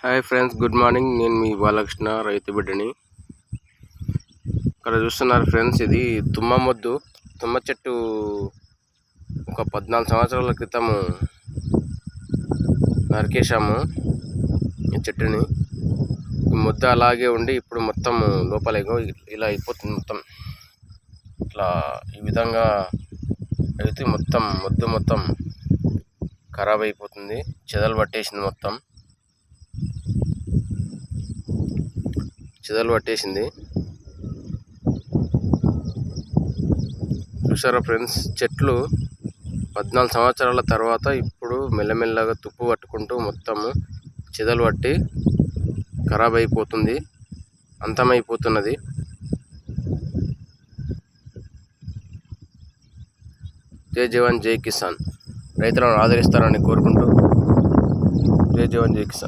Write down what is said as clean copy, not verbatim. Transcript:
Hi friends, good morning. నేను మీ బాలకృష్ణ, రైతు బిడ్డని. ఇక్కడ చూస్తున్నారు ఫ్రెండ్స్, ఇది తుమ్మ చెట్టు ఒక 14 సంవత్సరాల క్రితం నరికేశాము ఈ చెట్టుని. ఈ ముద్ద అలాగే ఉండి ఇప్పుడు మొత్తం లోపల ఇలా అయిపోతుంది. ఇట్లా ఈ విధంగా అయితే మొత్తం ఖరాబ్ అయిపోతుంది. చెదలు పట్టేసింది. చూసారా ఫ్రెండ్స్, చెట్లు 14 సంవత్సరాల తర్వాత ఇప్పుడు మెల్లమెల్లగా తుప్పు పట్టుకుంటూ మొత్తము చెదలు పట్టి ఖరాబ్ అయిపోతుంది, అంతమైపోతున్నది. జై జవాన్ జై కిసాన్. రైతులను ఆదరిస్తారని కోరుకుంటూ జై జవాన్ జై కిసాన్.